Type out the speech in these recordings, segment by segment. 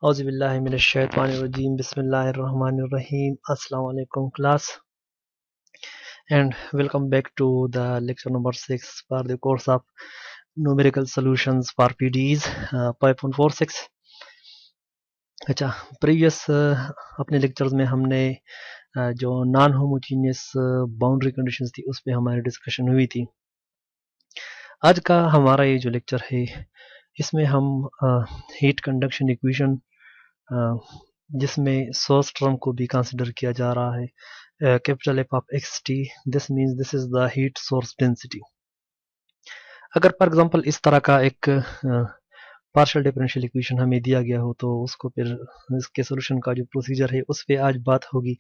औज़ुबिल्लाहि मिनश्शैतानिर्रजीम बिस्मिल्लाहिर्रहमानिर्रहीम अस्सलाम वालेकुम class and welcome back to the lecture number 6 for the course of numerical solutions for PDEs Python 4.6। अच्छा, previous अपने lectures में हमने जो नॉन होमोजीनियस बाउंड्री कंडीशंस थी उस पे हमारी डिस्कशन हुई थी। आज का हमारा ये जो लेक्चर है इसमें हम हीट कंडक्शन इक्वेशन जिसमें सोर्स टर्म को भी कंसिडर किया जा रहा है, capital F of x T, this means this is the heat source density. अगर फॉर एग्जांपल इस तरह का एक पार्शियल डिफरेंशियल इक्वेशन हमें दिया गया हो तो उसको फिर इसके सोल्यूशन का जो प्रोसीजर है उस पर आज बात होगी।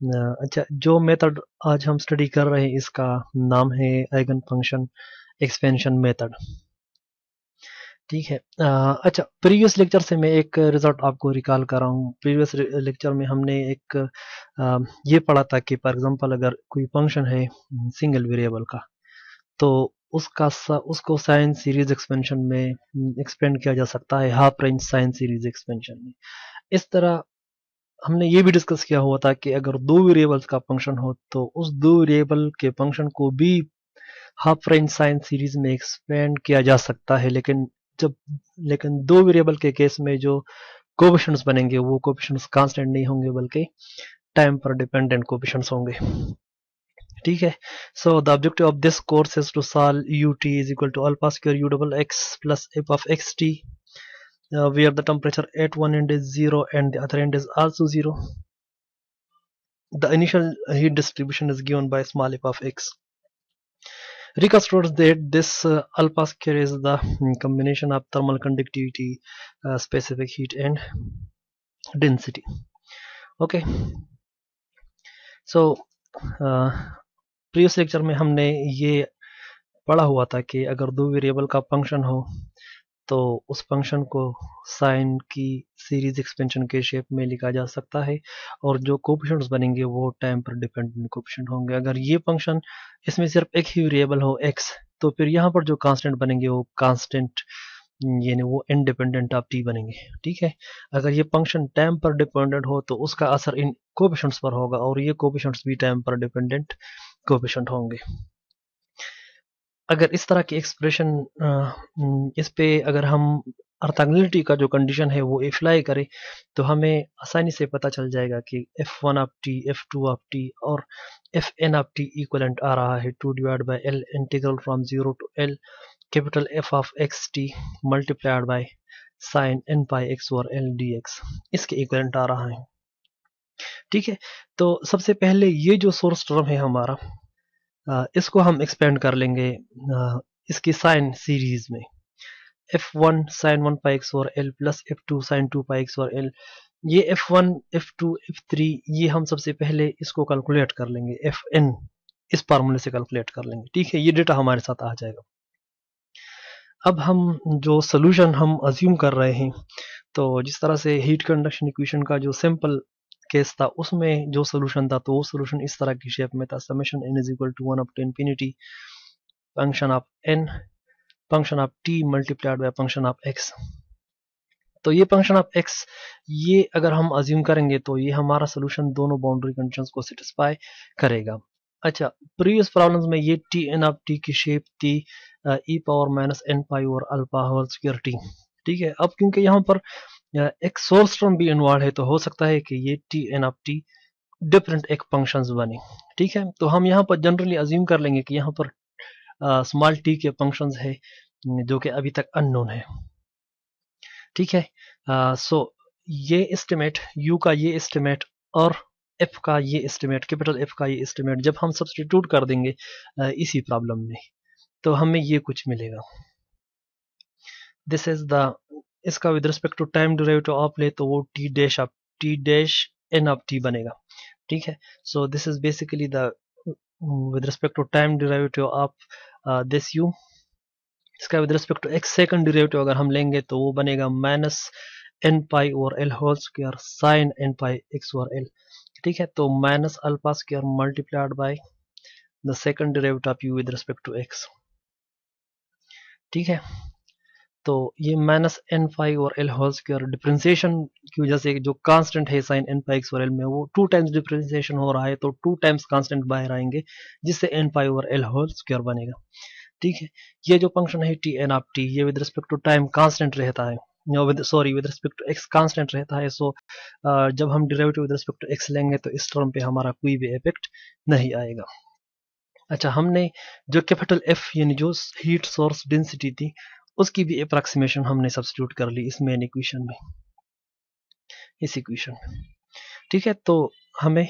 अच्छा, जो मेथड आज हम स्टडी कर रहे हैं इसका नाम है आइगन फंक्शन एक्सपेंशन मेथड। ठीक है। अच्छा, प्रीवियस लेक्चर से मैं एक रिजल्ट आपको रिकॉल कर रहा हूँ। प्रीवियस लेक्चर में हमने एक ये पढ़ा था कि फॉर एग्जांपल अगर कोई फंक्शन है सिंगल वेरिएबल का तो उसको साइन सीरीज एक्सपेंशन में एक्सपेंड किया जा सकता है half range sine series expansion में। इस तरह हमने ये भी डिस्कस किया हुआ था कि अगर दो वेरिएबल्स का फंक्शन हो तो उस दो वेरिएबल के फंक्शन को भी हाफ रेंज साइन सीरीज में एक्सपेंड किया जा सकता है, लेकिन दो वेरिएबल के केस में जो कोएफिशिएंट्स बनेंगे वो कोएफिशिएंट्स कांस्टेंट नहीं होंगे बल्कि टाइम पर डिपेंडेंट कोएफिशिएंट्स होंगे। ठीक है। So the objective of this course is to solve ut is equal to alpha square u double x plus f of xt where the temperature at one end is 0 and the other end is also 0. The initial heat distribution is given by small f of x. Reconstruct that this alpha square is the combination of thermal conductivity, specific heat and density. Okay. So previous lecture में हमने ये पढ़ा हुआ था कि अगर दो variable का फंक्शन हो तो उस फंक्शन को साइन की सीरीज एक्सपेंशन के शेप में लिखा जा सकता है और जो कोएफिशिएंट्स बनेंगे वो टाइम पर डिपेंडेंट कोएफिशिएंट होंगे। अगर ये फंक्शन इसमें सिर्फ एक ही वेरिएबल हो x तो फिर यहाँ पर जो कांस्टेंट बनेंगे वो कांस्टेंट यानी वो इंडिपेंडेंट ऑफ t बनेंगे। ठीक है। अगर ये फंक्शन टाइम पर डिपेंडेंट हो तो उसका असर इन कोएफिशिएंट्स पर होगा और ये कोएफिशिएंट्स भी टाइम पर डिपेंडेंट कोएफिशिएंट होंगे। अगर इस तरह की एक्सप्रेशन इस पे अगर हम ऑर्थोगोनैलिटी का जो कंडीशन है वो अप्लाई करें तो हमें आसानी से पता चल जाएगा कि f1 of t, f2 of t और fn ऑफ t इक्वलेंट आ रहा है 2 divide by l integral from 0 to l capital f of x t multiplied by sine n pi x over l dx इसके equivalent आ रहा है। ठीक है। तो सबसे पहले ये जो सोर्स टर्म है हमारा इसको हम एक्सपेंड कर लेंगे इसकी साइन सीरीज में f1 sin 1 पाई x और l प्लस f2 sin 2 पाई x और l। ये f1 f2 f3 ये हम सबसे पहले इसको कैलकुलेट कर लेंगे, fn इस फार्मूले से कैलकुलेट कर लेंगे। ठीक है, ये डेटा हमारे साथ आ जाएगा। अब हम जो सोल्यूशन हम अज्यूम कर रहे हैं तो जिस तरह से हीट कंडक्शन इक्वेशन का जो सिंपल केस था उसमें जो सोल्यूशन था तो वो सोल्यूशन इस तरह की शेप में था, summation n is equal to 1 up to infinity function of n function of t multiplied by function of x। तो ये फंक्शन ऑफ x ये अगर हम अज्यूम करेंगे तो ये हमारा सोल्यूशन दोनों बाउंड्री कंडीशंस को सेटिस्फाई करेगा। अच्छा, प्रीवियस प्रॉब्लम्स में ये टी एन ऑफ टी की शेप थी e power minus n pi और अल्फा होल स्क्वायर टी। ठीक है। अब क्योंकि यहाँ पर एक सोर्स टर्म भी इन्वॉल्व है तो हो सकता है कि ये t n of t different एक फंक्शंस बने। ठीक है। तो हम यहाँ पर जनरली अज्यूम कर लेंगे कि यहाँ पर स्मॉल टी के फंक्शंस है जो कि अभी तक अननोन है। ठीक है। सो ये एस्टिमेट u का ये एस्टिमेट और f का ये एस्टिमेट, कैपिटल F का ये एस्टिमेट जब हम सब्स्टिट्यूट कर देंगे इसी प्रॉब्लम में तो हमें ये कुछ मिलेगा। दिस इज द इसका with respect to time derivative of ले तो वो t dash of t dash n of t बनेगा। ठीक है। So this is basically the with respect to time derivative of this u। इसका with respect to x second derivative अगर हम लेंगे तो वो बनेगा minus n pi over l whole square sine n pi x over l. ठीक है। तो minus alpha square multiplied by the second derivative of u with respect to x. ठीक है। तो ये माइनस एन पाई और एल होल स्क्वायर डिफ्रेंसिएशन की वजह से जो कांस्टेंट है साइन एन पाई एक्स और एल में वो 2 टाइम्स डिफ्रेंसिएशन हो रहा है, तो 2 टाइम्स कांस्टेंट बाहर आएंगे जिससे एन पाई और एल होल स्क्वायर बनेगा। ठीक है, ये जो फंक्शन है टी एन ऑफ टी, ये with respect to time constant रहता है, with respect to x constant रहता है। सो जब हम derivative with respect to x लेंगे तो इस टर्म पे हमारा कोई भी इफेक्ट नहीं आएगा। अच्छा, हमने जो कैपिटल एफ यानी जो हीट सोर्स डेंसिटी थी उसकी भी अप्रॉक्सीमेशन हमने सब्स्टिट्यूट कर ली इस मेन इक्वेशन में, इस इक्वेशन में। ठीक है, तो हमें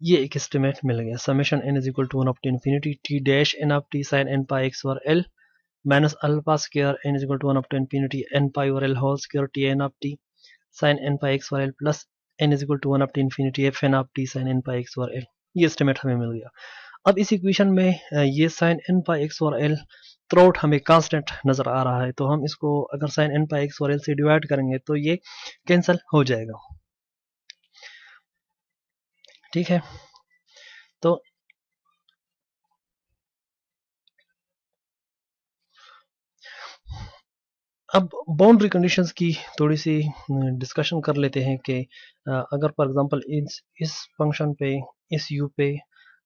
ये एक एस्टिमेट मिल गया, summation n is equal to 1 up to infinity t dash n of t sine n pi x और l minus alpha square n is equal to 1 up to infinity n pi और L whole square t n of t sine n pi x और L plus n is equal to 1 up to infinity f N of t sine n pi x और L. ये estimate हमें मिल गया। अब इस equation में ये साइन एन पाई एक्स और एल थ्रू आउट हमें कांस्टेंट नजर आ रहा है, तो हम इसको अगर साइन एन पाई एक्स और एल से डिवाइड करेंगे तो ये कैंसिल हो जाएगा। ठीक है, तो अब बाउंड्री कंडीशंस की थोड़ी सी डिस्कशन कर लेते हैं कि अगर फॉर एग्जांपल इस फंक्शन पे, इस u पे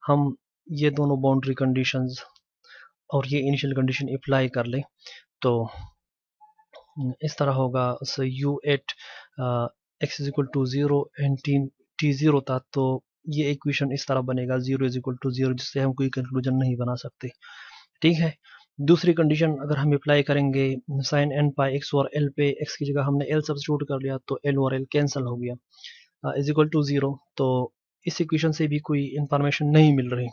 हम ये दोनों बाउंड्री कंडीशंस और ये इनिशियल कंडीशन अप्लाई कर ले तो इस तरह होगा। So u at x is equal to 0 and t 0 था, तो ये इक्वेशन इस तरह बनेगा 0 इज इक्वल टू 0, जिससे हम कोई कंक्लूजन नहीं बना सकते। ठीक है, दूसरी कंडीशन अगर हम अप्लाई करेंगे साइन एन पाई एक्स और एल पे, एक्स की जगह हमने एल सब्स्टिट्यूट कर लिया तो एल और एल कैंसिल हो गया, इज इक्वल टू 0, तो इस इक्वेशन से भी कोई इंफॉर्मेशन नहीं मिल रही।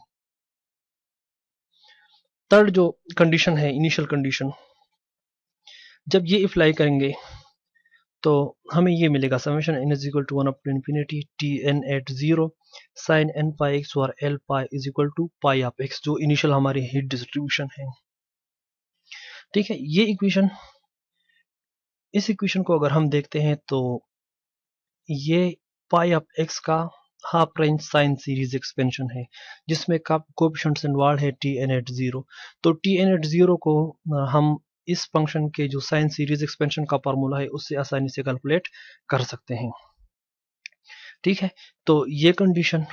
थर्ड जो कंडीशन है इनिशियल कंडीशन, जब ये अप्लाई करेंगे तो हमें ये मिलेगा summation n is equal to 1 up to infinity t n at 0 sine n pi x और l pi is equal to pi of x, जो इनिशियल हमारी हीट डिस्ट्रीब्यूशन है। ठीक है, ये इक्वेशन, इस इक्वेशन को अगर हम देखते हैं तो ये पाई ऑफ एक्स का half range sine series expansion है जिसमें कोएफिशिएंट्स इन्वॉल्व है टी एन एट 0, तो टी एन एट 0 को हम इस फंक्शन के जो साइन सीरीज एक्सपेंशन का फार्मूला है उससे आसानी से कैलकुलेट कर सकते हैं। ठीक है, तो ये कंडीशन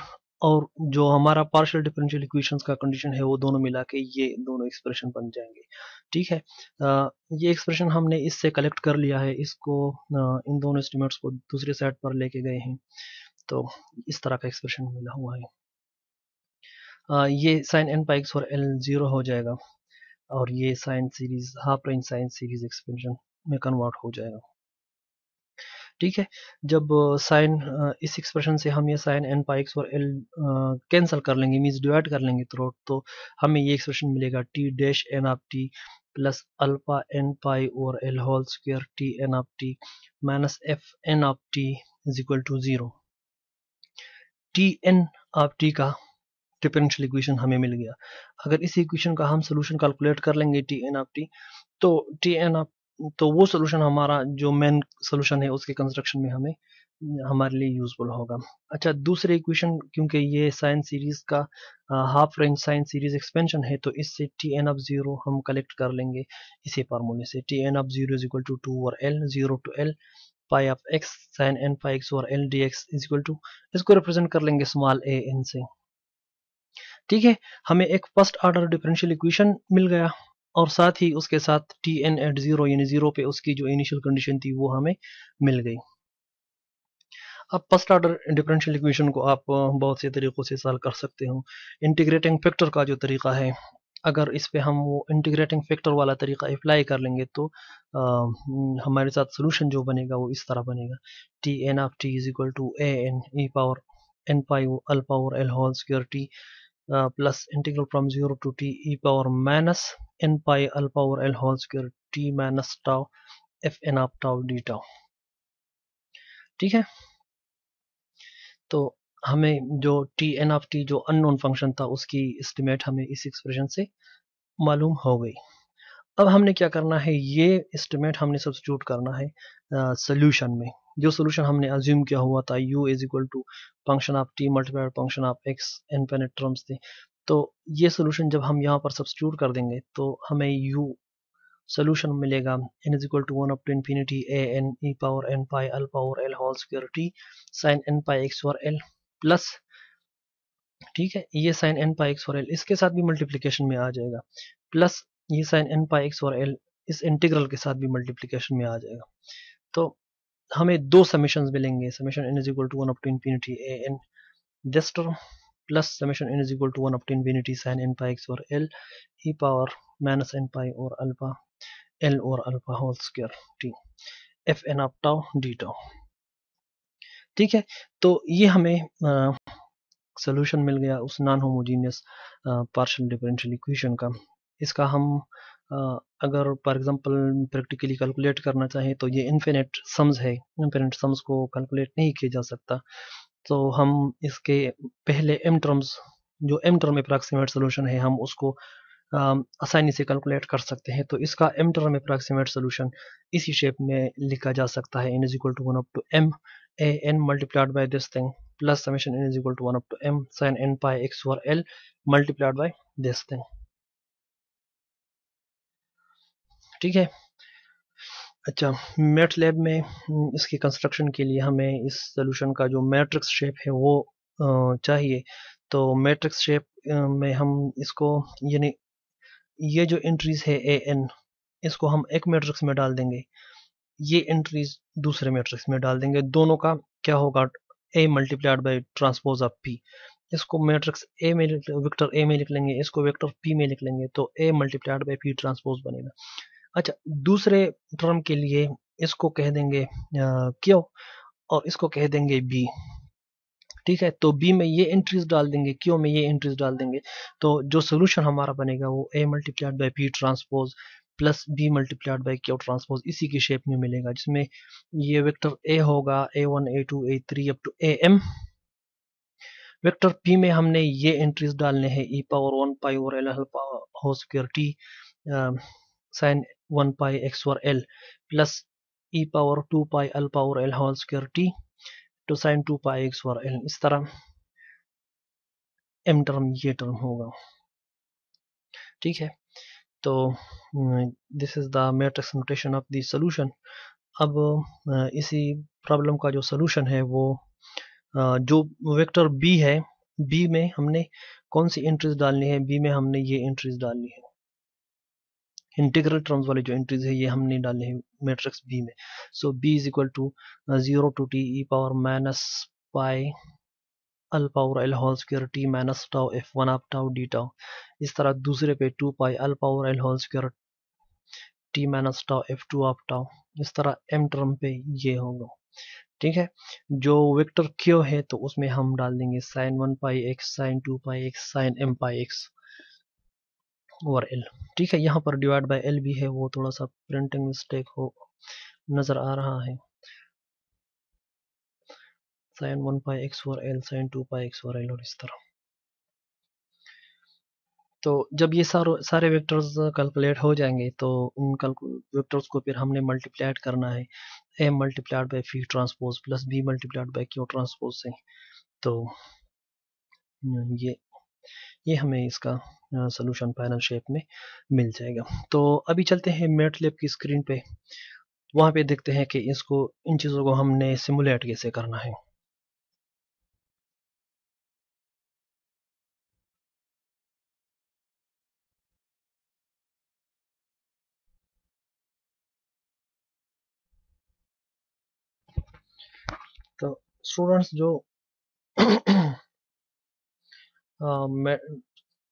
और जो हमारा पार्शियल डिफरेंशियल इक्वेशंस का कंडीशन है वो दोनों मिला के ये दोनों एक्सप्रेशन बन जाएंगे। ठीक है, ये एक्सप्रेशन हमने इससे कलेक्ट कर लिया है, इसको इन दोनों एस्टिमेट्स को दूसरे साइड पर लेके गए हैं, तो इस तरह का एक्सप्रेशन मिला हुआ है। ये साइन एन पाई एक्स और एल 0 हो जाएगा और ये sine series half range sine series expansion में कन्वर्ट हो जाएगा। ठीक है, जब साइन इस एक्सप्रेशन से हम ये साइन एन पाई एक्स और एल कैंसिल कर लेंगे, मीन्स डिवाइड कर लेंगे थ्रू, तो हमें ये एक्सप्रेशन मिलेगा t dash n of t plus alpha n pi और L whole square t n of t minus f N of t is equal to 0। T n of t का differential equation हमें मिल गया। अगर इस equation का हम solution calculate कर लेंगे टी एन ऑफ टी, तो टी एन ऑफ, तो वो सोल्यूशन हमारा जो मेन सोल्यूशन है उसके कंस्ट्रक्शन में हमें हमारे लिए यूजफुल होगा। अच्छा, दूसरे इक्वेशन क्योंकि ये साइन सीरीज का half range sine series expansion है, तो इससे टी एन ऑफ 0 हम कलेक्ट कर लेंगे इसी फार्मूले से, t n of 0 is equal to 2 और l 0 to l pi of x sine n pi x और l d x is equal to, इसको रिप्रेजेंट कर लेंगे स्मॉल ए एन से। ठीक है, हमें एक फर्स्ट ऑर्डर डिफरेंशियल इक्वेशन मिल गया और साथ ही उसके साथ टी एन एट 0 यानी 0 पे उसकी जो इनिशियल कंडीशन थी वो हमें मिल गई। अब फर्स्ट ऑर्डर डिफरेंशियल इक्वेशन को आप बहुत से तरीकों से सॉल्व कर सकते हो। इंटीग्रेटिंग फैक्टर का जो तरीका है, अगर इस पे हम वो इंटीग्रेटिंग फैक्टर वाला तरीका अप्लाई कर लेंगे तो हमारे साथ सोल्यूशन जो बनेगा वो इस तरह बनेगा, t n of t is equal to a n e power n pi alpha और L whole square t plus integral from 0 to t e power minus n pi alpha और L whole square t minus tau f N of tau D tau. ठीक है, तो हमें जो t n of t जो unknown function था उसकी estimate हमें इस एक्सप्रेशन से मालूम हो गई। अब हमने क्या करना है, ये एस्टिमेट हमने सब्स्टिट्यूट करना है सोल्यूशन में। जो सोल्यूशन हमने अज्यूम किया हुआ था u is equal to function of t multiplied function of x infinite terms थे, तो ये सोल्यूशन जब हम यहाँ पर सब्स्टिट्यूट कर देंगे तो हमें u सोल्यूशन मिलेगा n is equal to 1 up to infinity a n e power n pi l power l whole square t sine n pi x और l प्लस, ठीक है, ये साइन n पाई x और l इसके साथ भी multiplication में आ जाएगा, प्लस ये साइन n पाई x और l इस इंटीग्रल के साथ भी मल्टीप्लिकेशन में आ जाएगा। तो हमें दो समेशंस मिलेंगे, summation n is equal to 1 up to infinity a n this term plus summation n is equal to 1 up to infinity sine n pi x और l e power minus n pi और alpha l और alpha whole square t F N of tau D tau. ठीक है, तो ये हमें solution मिल गया उस non homogeneous partial differential equation का। इसका हम अगर फॉर एग्जांपल प्रैक्टिकली कैलकुलेट करना चाहें तो ये इन्फिनिट सम्स है, इन्फिनिट सम्स को कैलकुलेट नहीं किया जा सकता, तो हम इसके पहले m टर्म्स, जो m टर्म अप्रॉक्सीमेट सोल्यूशन है, हम उसको आसानी से कैलकुलेट कर सकते हैं। तो इसका m टर्म अप्रॉक्सीमेट सोल्यूशन इसी शेप में लिखा जा सकता है, n is equal to 1 up to m a n multiplied by this thing plus summation n is equal to 1 up to m sin n pi x और l multiplied by this thing. ठीक है, अच्छा, MATLAB में इसके construction के लिए हमें इस सोल्यूशन का जो मैट्रिक्स शेप है वो चाहिए। तो मैट्रिक्स शेप में हम इसको, यानी ये जो एंट्रीज है ए एन, इसको हम एक मैट्रिक्स में डाल देंगे, ये एंट्रीज दूसरे मैट्रिक्स में डाल देंगे, दोनों का क्या होगा, a multiplied by transpose of p. इसको मैट्रिक्स ए में वेक्टर ए में लिख लेंगे, इसको वेक्टर पी में लिख लेंगे, तो ए मल्टीप्लाइड बाई पी ट्रांसपोज बनेगा। अच्छा, दूसरे टर्म के लिए इसको कह देंगे क्यों, और इसको कह देंगे बी। ठीक है, तो बी में ये एंट्रीज डाल देंगे, क्यों में ये एंट्रीज डाल देंगे, तो जो सोल्यूशन हमारा बनेगा वो a multiplied by p transpose plus b multiplied by q transpose इसी की शेप में मिलेगा, जिसमें ये वेक्टर ए होगा a1 a2 a3 up to am। Vector P में हमने ये एंट्रीज डालने हैं, ई पावर 1 पाई और L whole square T sine 1 pi x और L plus E power 2 pi L power L whole square T two sine 2 pi x और L. इस तरह m टर्म ये टर्म होगा। ठीक है, तो this is the matrix notation of the solution. अब इसी प्रॉब्लम का जो सॉल्यूशन है वो जो वेक्टर b है, b में हमने कौन सी एंट्रीज डालनी है, b में हमने ये एंट्रीज डालनी है, इंटीग्रल टर्म्स वाली जो एंट्रीज है ये हमने डालनी है मैट्रिक्स b में। So b is equal to 0 to t e power minus pi अल power L whole square t minus tau f one of tau D tau. इस तरह दूसरे पे 2 पाई अल power L whole square t minus tau f two of tau. इस तरह m term पे ये होगा। ठीक है, जो वेक्टर क्यू है तो उसमें हम डाल देंगे sign 1 pi x sign 2 pi x sign m पाई एक्स ओवर l। ठीक है, यहाँ पर डिवाइड बाय l भी है, वो थोड़ा सा प्रिंटिंग मिस्टेक हो नजर आ रहा है, sign 1 pi x over l sign 2 pi x over l और इस तरह। तो जब ये सारे वेक्टर्स कैलकुलेट हो जाएंगे तो उन वेक्टर्स को फिर हमने मल्टीप्लाइड करना है a multiplied by fee transpose plus b multiplied by q transpose से। तो ये ये हमें इसका सोल्यूशन फाइनल शेप में मिल जाएगा। तो अभी चलते हैं मैटलैब की स्क्रीन पे, वहाँ पे देखते हैं कि इसको, इन चीज़ों को हमने सिमुलेट कैसे करना है। तो स्टूडेंट्स, जो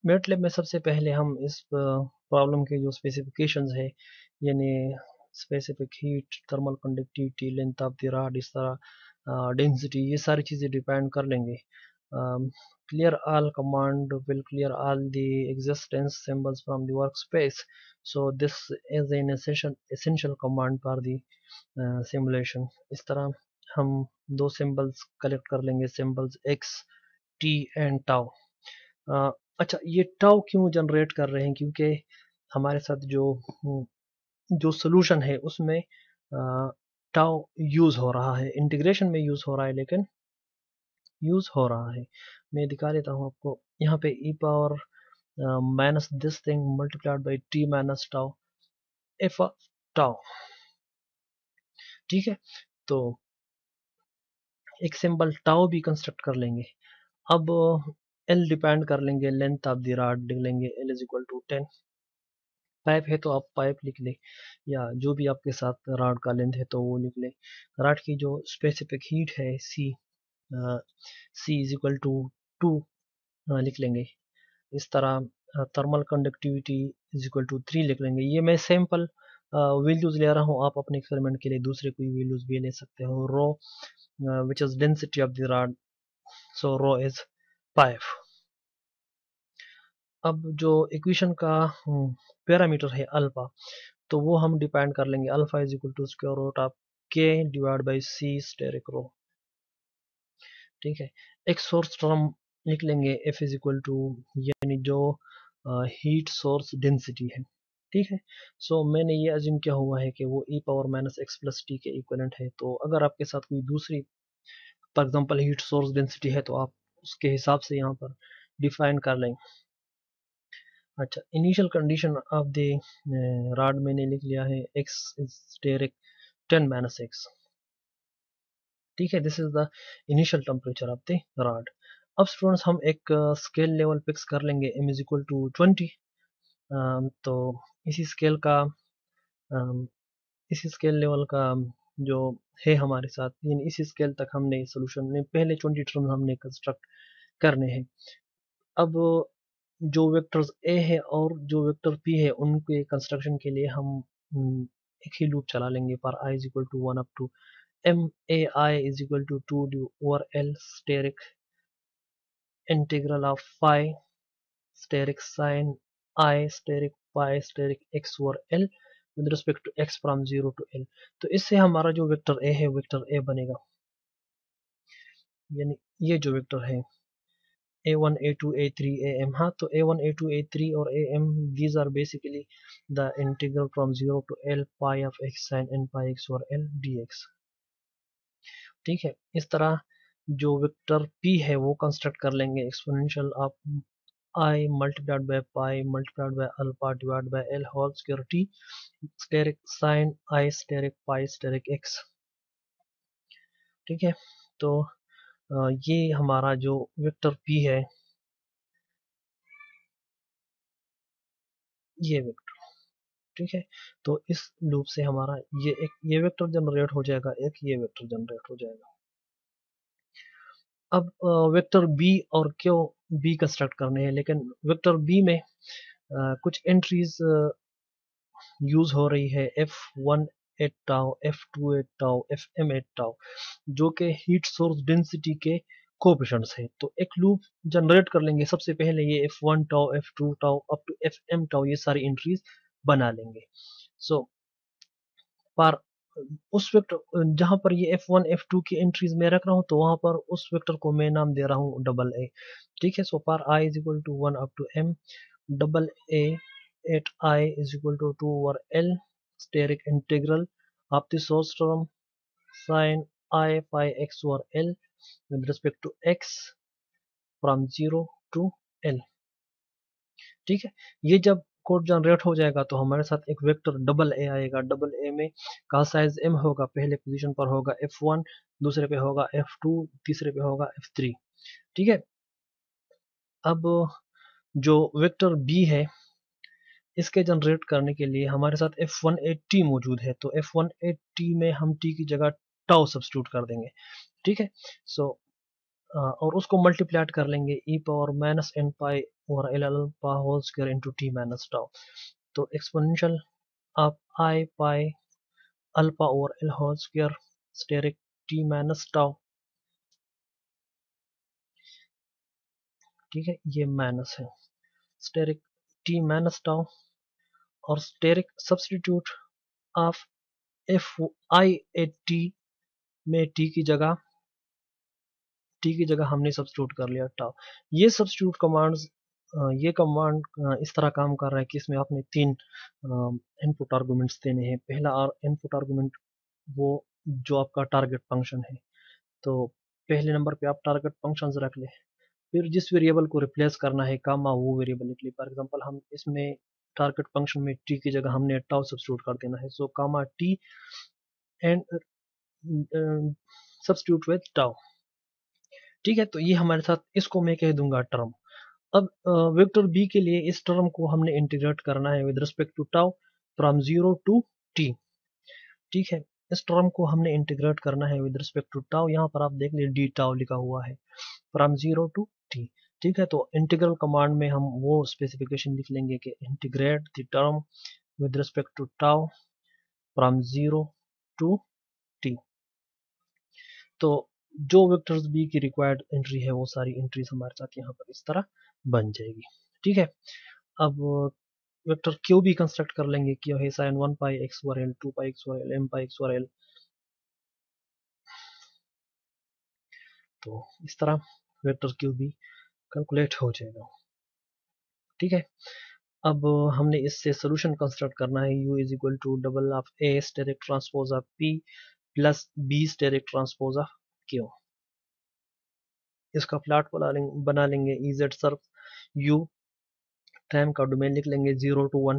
मैटलैब में सबसे पहले हम इस प्रॉब्लम के जो स्पेसिफिकेशंस है, यानी specific heat, thermal conductivity, length of the rod, इस तरह डेंसिटी, ये सारी चीज़ें डिपेंड कर लेंगे। Clear all command will clear all the existence symbols from the work space, so this is an essential command for the simulation. इस तरह हम दो सिंबल्स कलेक्ट कर लेंगे, symbols x T and tau. अच्छा, ये टाउ क्यों जनरेट कर रहे हैं, क्योंकि हमारे साथ जो सोल्यूशन है उसमें टाउ यूज हो रहा है, इंटीग्रेशन में यूज हो रहा है, लेकिन यूज हो रहा है। मैं दिखा देता हूँ आपको, यहाँ पे e power minus this thing multiplied by t minus tau, f tau. ठीक है, तो एक सिंबल टाउ भी कंस्ट्रक्ट कर लेंगे। अब एल डिपेंड कर लेंगे, लेंथ ऑफ द रॉड लिख लेंगे L is equal to 10। Pipe है तो आप पाइप लिख लें, या जो भी आपके साथ रॉड का लेंथ है तो वो लिख लें। रॉड की जो स्पेसिफिक हीट है सी इज इक्वल टू 2 लिख लेंगे। इस तरह thermal conductivity is equal to 3 लिख लेंगे। ये मैं सैम्पल वैल्यूज ले रहा हूँ, आप अपने एक्सपेरिमेंट के लिए दूसरे कोई वैल्यूज भी ले सकते हो। Rho which is density of the rod, so rho is 5। अब जो इक्वेशन का पैरामीटर है अल्फा, तो वो हम डिपेंड कर लेंगे, alpha is equal to square root of K divide by C asterisk rho. ठीक है, एक सोर्स टर्म लिख लेंगे एफ इज इक्वल टू, यानी जो हीट सोर्स डेंसिटी है। ठीक है, सो मैंने ये अज्यूम किया हुआ है कि वो e power minus X plus T के इक्वलेंट है। तो अगर आपके साथ कोई दूसरी for example heat source density है तो आप उसके हिसाब से यहाँ पर डिफाइन कर लें। अच्छा, initial condition of the rod मैंने लिख लिया है x is asterisk 10 minus X. ठीक है, this is the initial temperature of the rod. अब स्टूडेंट्स हम एक स्केल लेवल फिक्स कर लेंगे m इज इक्वल टू 20। तो इसी स्केल का अम, इसी स्केल लेवल का जो है हमारे साथ, यानी इसी स्केल तक हमने सोल्यूशन में पहले 20 टर्म हमने कंस्ट्रक्ट करने हैं। अब जो वेक्टर्स ए है और जो वेक्टर पी है उनके कंस्ट्रक्शन के लिए हम एक ही लूप चला लेंगे, for I is equal to 1 up to M A I is equal to 2 D over L asterisk integral of phi asterisk sine I asterisk pi asterisk X over L with respect to X from 0 to L. तो इससे हमारा जो vector A है vector A बनेगा, यानी ये जो vector है a1 a2 a3 am। हाँ, तो a1 a2 a3 और am these are basically the integral from 0 to l pi of x sin n pi x over l dx। ठीक है, इस तरह जो वेक्टर p है वो कंस्ट्रक्ट कर लेंगे, exponential of I multiplied by pi multiplied by alpha divided by L whole square t steric sin I steric pi steric x। ठीक है, तो ये हमारा जो वेक्टर p है, ये वेक्टर। ठीक है, तो इस लूप से हमारा ये वेक्टर जनरेट हो जाएगा, एक ये वेक्टर जनरेट हो जाएगा। अब वेक्टर बी और क्यों बी कंस्ट्रक्ट करने हैं, लेकिन वेक्टर बी में कुछ एंट्रीज यूज हो रही है, F1 at tau, F2 at tau, Fm at tau, जो कि हीट सोर्स डेंसिटी के कोएफिशिएंट्स है। तो एक लूप जनरेट कर लेंगे, सबसे पहले ये F1 tau, F2 tau up to Fm tau, ये सारी एंट्रीज बना लेंगे। सो पर उस वेक्टर जहां पर ये F1 F2 की एंट्रीज में रख रहा हूं, तो वहां पर उस वेक्टर को मैं नाम दे रहा हूं डबल ए। ठीक है, सो पर I is equal to 1 up to m double a at I is equal to 2 over l asterisk integral of the source term sin I pi x over l with respect to x from 0 to l। ठीक है, ये जब code generate हो जाएगा तो हमारे साथ एक वेक्टर डबल ए आएगा। डबल ए में का साइज m होगा, पहले पोजीशन पर होगा F1, दूसरे पे होगा F2, तीसरे पे होगा F3। ठीक है, अब जो वेक्टर b है इसके जनरेट करने के लिए हमारे साथ F1 मौजूद है, तो F1 में हम t की जगह टाउ सब्स्टिट्यूट कर देंगे। ठीक है, सो और उसको मल्टीप्लाइड कर लेंगे e power minus n pi और l alpha whole square into t minus tau. तो exponential of I pi alpha over l whole square asterisk t minus tau. ठीक है, ये माइनस है स्टेरिक टी माइनस टाउ, और asterisk substitute of f I at t में t की जगह हमने सब्स्टिट्यूट कर लिया टाउ। ये सब्स्टिट्यूट कमांड्स ये कमांड इस तरह काम कर रहा है कि इसमें आपने तीन इनपुट आर्गुमेंट्स देने हैं। पहला इनपुट आर्गुमेंट वो जो आपका टारगेट फंक्शन है, तो पहले नंबर पे आप टारगेट फंक्शन रख ले, फिर जिस वेरिएबल को रिप्लेस करना है कामा वो वेरिएबल लिख ले। फॉर एग्जांपल हम इसमें टारगेट फंक्शन में टी की जगह हमने टाउ सब्स्टिट्यूट कर देना है, so comma t and substitute with tau. ठीक है, तो ये हमारे साथ, इसको मैं कह दूंगा टर्म। अब वेक्टर बी के लिए इस टर्म को हमने इंटीग्रेट करना है with respect to tau from 0 to T. ठीक है, इस टर्म को हमने इंटीग्रेट करना है विद रिस्पेक्ट टू टाउ। यहाँ पर आप देख लीजिए डी टाउ लिखा हुआ है फ्रॉम 0 टू टी। ठीक है, तो इंटीग्रल कमांड में हम वो स्पेसिफिकेशन लिख लेंगे कि integrate the term with respect to tau from 0 to T. तो जो वेक्टर्स बी की रिक्वायर्ड एंट्री है वो सारी एंट्रीज हमारे साथ यहाँ पर इस तरह बन जाएगी। ठीक है, अब वेक्टर क्यू भी कंस्ट्रक्ट कर लेंगे, क्यू है sign 1 pi x over L, 2 pi x over L, m पाई एक्स ओवर एल। तो इस तरह वेक्टर क्यू भी कैलकुलेट हो जाएगा। ठीक है, अब हमने इससे सोल्यूशन कंस्ट्रक्ट करना है, u is equal to double of A asterisk transpose of p plus B asterisk transpose of q। इसका प्लॉट बना लेंगे, इज सर्फ u, टाइम का डोमेन लिख लेंगे 0 टू 1,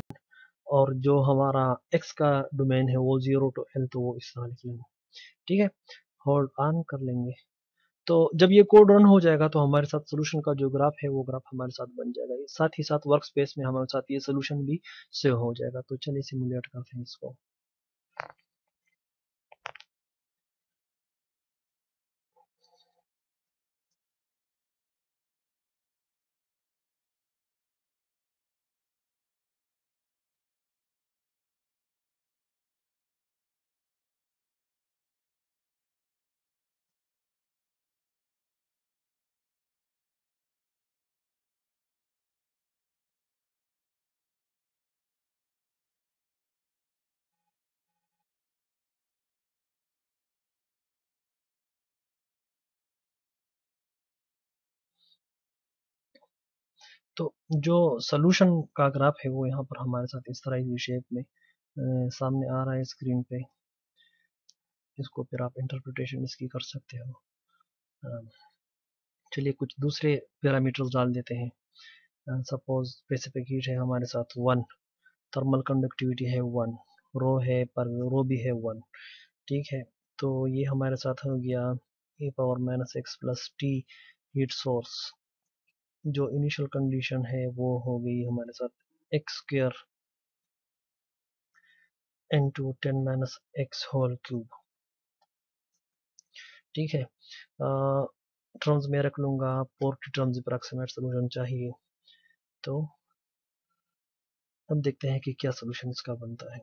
और जो हमारा x का डोमेन है वो 0 टू l, तो वो इस तरह लिख लेंगे। ठीक है, होल्ड ऑन कर लेंगे। तो जब ये कोड रन हो जाएगा तो हमारे साथ सोल्यूशन का जो ग्राफ है वो ग्राफ हमारे साथ बन जाएगा। साथ ही साथ वर्क स्पेस में हमारे साथ ये सोल्यूशन भी सेव हो जाएगा। तो चलिए सिमुलेट करते हैं इसको। तो जो सोल्यूशन का ग्राफ है वो यहाँ पर हमारे साथ इस तरह की शेप में सामने आ रहा है स्क्रीन पे। इसको फिर आप इंटरप्रिटेशन इसकी कर सकते हो। चलिए कुछ दूसरे पैरामीटर्स डाल देते हैं। सपोज स्पेसिफिक हीट है हमारे साथ 1, थर्मल कंडक्टिविटी है 1, रो है पर रो भी है 1। ठीक है, तो ये हमारे साथ हो गया e power minus X plus T heat source. जो इनिशियल कंडीशन है वो हो गई हमारे साथ एक्स स्क्र into 10 minus X whole cube. ठीक है, टर्म्स में रख लूंगा, पोर्ट टर्म्स अप्रॉक्सीमेट सोल्यूशन चाहिए। तो अब देखते हैं कि क्या सोल्यूशन इसका बनता है।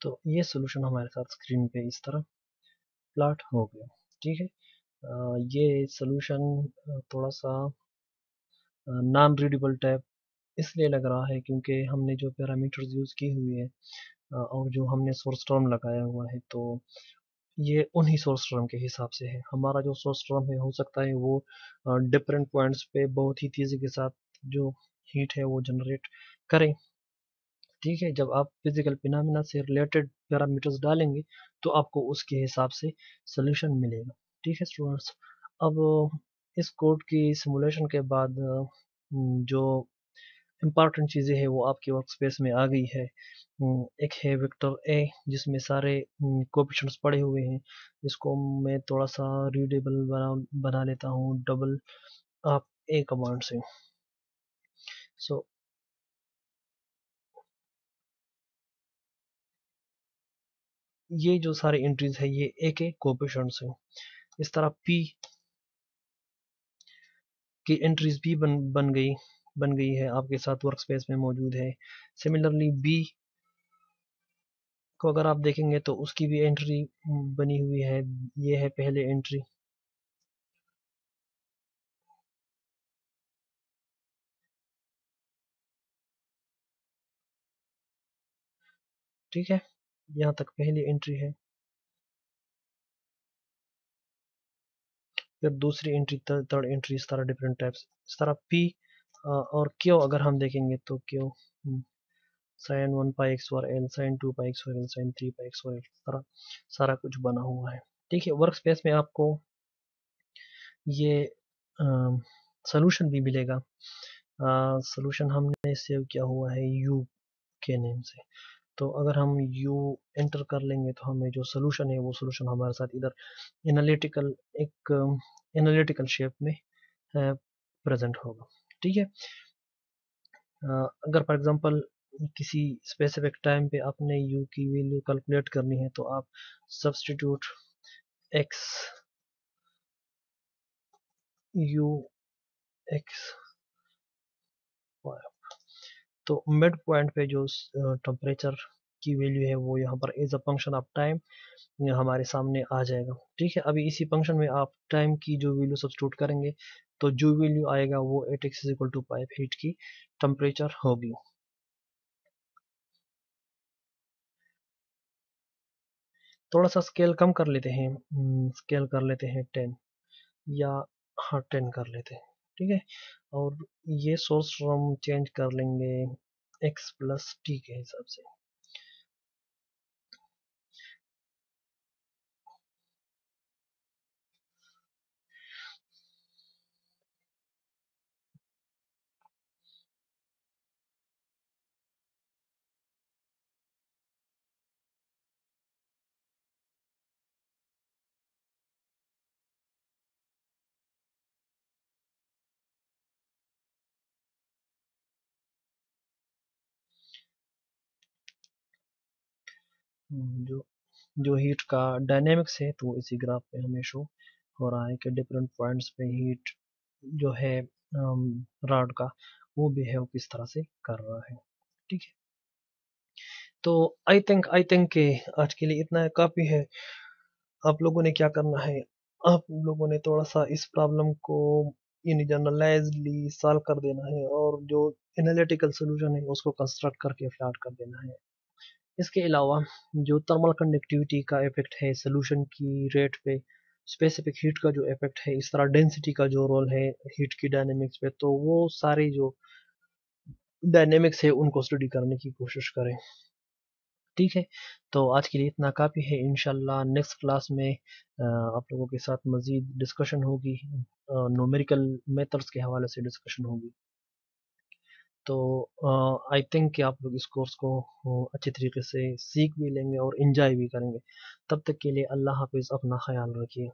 तो ये सोल्यूशन हमारे साथ स्क्रीन पे इस तरह प्लॉट हो गया। ठीक है, ये सोल्यूशन थोड़ा सा नॉन रीडेबल टाइप इसलिए लग रहा है क्योंकि हमने जो पैरामीटर्स यूज़ की हुई है और जो हमने सोर्स टर्म लगाया हुआ है, तो ये उन्हीं सोर्स टर्म के हिसाब से है। हमारा जो सोर्स टर्म है हो सकता है वो डिफरेंट पॉइंट्स पे बहुत ही तेज़ी के साथ जो हीट है वो जनरेट करें। ठीक है, जब आप फिजिकल फिनोमेना से रिलेटेड पैरामीटर्स डालेंगे तो आपको उसके हिसाब से सोल्यूशन मिलेगा। ठीक है स्टूडेंट्स, अब इस कोड की सिमुलेशन के बाद जो इम्पॉर्टेंट चीज़ें हैं वो आपके वर्क स्पेस में आ गई है। एक है वेक्टर ए जिसमें सारे कोएफिशिएंट्स पड़े हुए हैं, जिसको मैं थोड़ा सा रीडेबल बना लेता हूँ डबल आप ए कमांड से। सो ये जो सारे एंट्रीज है ये ए के कोएफिशिएंट्स हैं। इस तरह पी की एंट्रीज भी बन गई है, आपके साथ वर्क स्पेस में मौजूद है। सिमिलरली बी को अगर आप देखेंगे तो उसकी भी एंट्री बनी हुई है, ये है पहले एंट्री। ठीक है, यहाँ तक पहली एंट्री है। फिर दूसरी एंट्री, थर्ड एंट्री, इस तरह डिफरेंट टाइप्स। इस तरह पी और क्यू अगर हम देखेंगे तो क्यू साइन 1 पाई एक्स और एल, साइन 2 पाई एक्स और एल, साइन 3 पाई एक्स और एल, इस तरह सारा कुछ बना हुआ है। ठीक है, वर्क स्पेस में आपको ये सोल्यूशन भी मिलेगा। सोल्यूशन हमने सेव किया हुआ है यू के नेम से। तो अगर हम यू एंटर कर लेंगे तो हमें जो सोल्यूशन है वो सोल्यूशन हमारे साथ इधर एनालिटिकल एक एनालिटिकल शेप में प्रेजेंट होगा। ठीक है, अगर फॉर एग्जांपल किसी स्पेसिफिक टाइम पे अपने यू की वैल्यू कैलकुलेट करनी है तो आप सब्स्टिट्यूट एक्स यू एक्स, तो मिड पॉइंट पे जो टेम्परेचर की वैल्यू है वो यहाँ पर as a function of time हमारे सामने आ जाएगा। ठीक है, अभी इसी फंक्शन में आप टाइम की जो वैल्यू सब्स्टिट्यूट करेंगे तो जो वैल्यू आएगा वो 8x equal to pipe heat की टेम्परेचर होगी। थोड़ा सा स्केल कम कर लेते हैं, स्केल कर लेते हैं 10, या हाँ 10 कर लेते हैं। ठीक है, और ये सोर्स हम चेंज कर लेंगे x प्लस टी के हिसाब से। जो जो हीट का डायनेमिक्स है तो इसी ग्राफ पे हमें शो हो रहा है कि डिफरेंट पॉइंट्स पे हीट जो है रॉड का वो बिहेव किस तरह से कर रहा है। ठीक है, तो आई थिंक कि आज के लिए इतना काफ़ी है। आप लोगों ने क्या करना है, आप लोगों ने थोड़ा सा इस प्रॉब्लम को इन जनरलाइजली सॉल्व कर देना है और जो एनालिटिकल सोल्यूशन है उसको कंस्ट्रक्ट करके फ्लैट कर देना है। इसके अलावा जो थर्मल कंडक्टिविटी का इफेक्ट है सोल्यूशन की रेट पे, स्पेसिफिक हीट का जो इफेक्ट है, इस तरह डेंसिटी का जो रोल है हीट की डायनेमिक्स पे, तो वो सारे जो डायनेमिक्स है उनको स्टडी करने की कोशिश करें। ठीक है, तो आज के लिए इतना काफ़ी है। इंशाल्लाह नेक्स्ट क्लास में आप लोगों के साथ मज़ीद डिस्कशन होगी, न्यूमेरिकल मेथड्स के हवाले से डिस्कशन होगी। तो आई थिंक कि आप लोग इस कोर्स को अच्छे तरीके से सीख भी लेंगे और एंजॉय भी करेंगे। तब तक के लिए अल्लाह हाफिज़, अपना ख्याल रखिए।